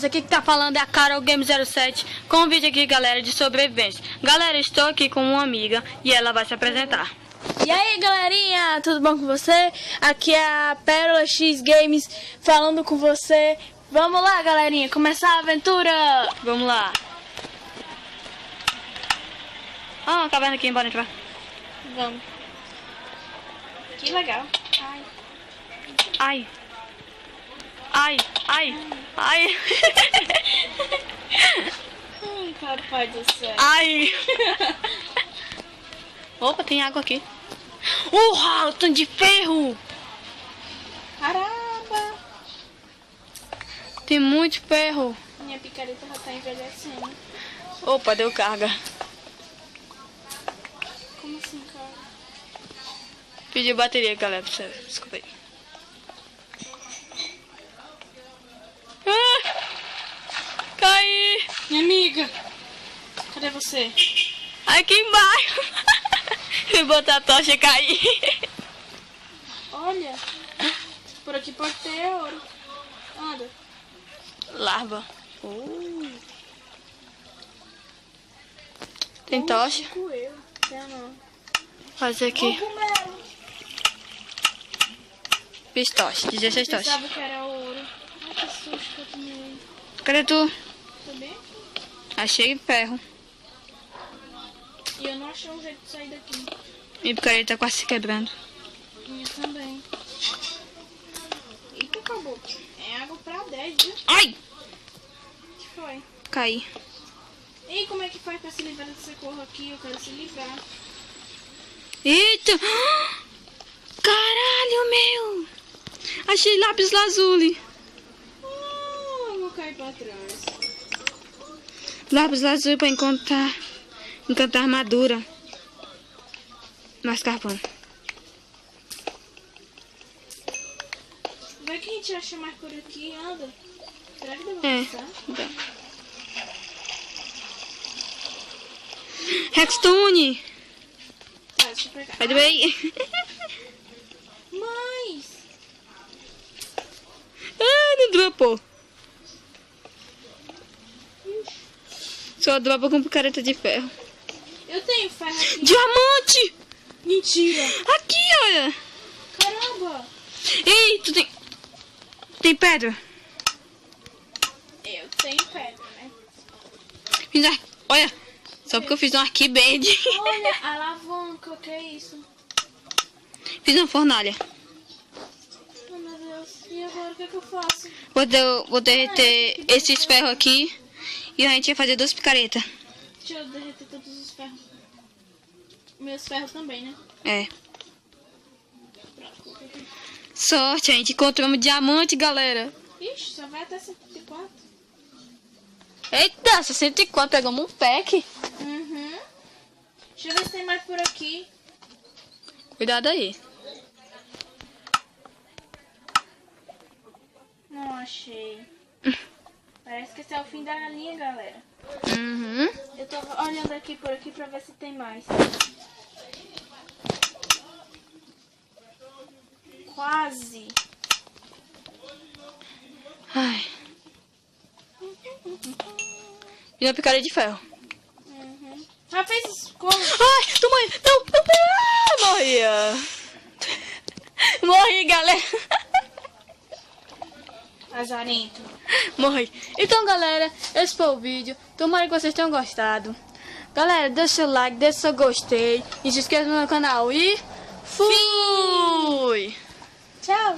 essa aqui que tá falando é a Carol Game 07 com um vídeo aqui, galera, de sobrevivência. Galera, estou aqui com uma amiga e ela vai se apresentar. E aí, galerinha, tudo bom com você? Aqui é a Pérola X Games falando com você. Vamos lá, galerinha, começar a aventura! Vamos lá. Ah, uma caverna aqui, bora entrar. Vamos. Que legal. Ai. Ai. Ai, ai, ai. Ai, papai do céu. Ai. Opa, tem água aqui. O tanto de ferro. Caramba. Tem muito ferro. Minha picareta já tá envelhecendo. Opa, deu carga. Como assim, cara? Pediu bateria, galera, pra você. Desculpa aí. Caí. Minha amiga, cadê você? Aqui embaixo. Vou botar a tocha e cair. Olha, por aqui pode ter ouro. Anda. Larva. Tem tocha? Coelho. Tem não. Fazer aqui. Cogumelo. Fiz tocha, 16 Eu tochas. pensava que era ouro. Ai, que susto que eu tomei. Cadê tu? Tá bem? Achei ferro. E eu não achei um jeito de sair daqui. Minha picareta tá quase se quebrando. Minha também. Eita, acabou. É água pra 10, viu? Ai! O que foi? Caí. E como é que faz pra se livrar desse corro aqui? Eu quero se livrar. Eita! Caralho, meu! Achei lápis lazuli. Eu vou cair pra trás. Lápis lazuli pra encantar armadura. Mais carvão. Vai que a gente acha mais por aqui, anda. Será que deu É. pra passar? Redstone! Tá, deixa eu pegar. Vai do aí. Mas... Ah, não dropou. Só dropa com picareta de ferro. Eu tenho ferro aqui. Diamante! Mentira. Aqui, olha! Caramba. Ei, tu tem... Tem pedra? Eu tenho pedra, né? Olha, só porque eu fiz um arquibend. Olha, a alavanca, o que é isso? Fiz uma fornalha. Oh, meu Deus. E agora o que é que eu faço? Vou derreter esses ferros aqui e a gente vai fazer 2 picaretas. Deixa eu derreter todos os ferros. Meus ferros também, né? É. Pronto, coloquei aqui. Sorte, a gente encontramos diamante, galera. Ixi, só vai até 104. Eita, 64, pegamos um pack. Uhum. Deixa eu ver se tem mais por aqui. Cuidado aí. Não achei. Parece que esse é o fim da linha, galera. Uhum. Eu tô olhando aqui por aqui pra ver se tem mais. Quase. Ai. E uma picareta de ferro. Uhum. Já fez isso? Como? Ai, tô morrendo. Não, não, morria. Morri, galera. Azarento. Morri. Então, galera, esse foi o vídeo. Tomara que vocês tenham gostado. Galera, deixa seu like, deixa seu gostei. E se inscreva no meu canal. E fui! Tchau.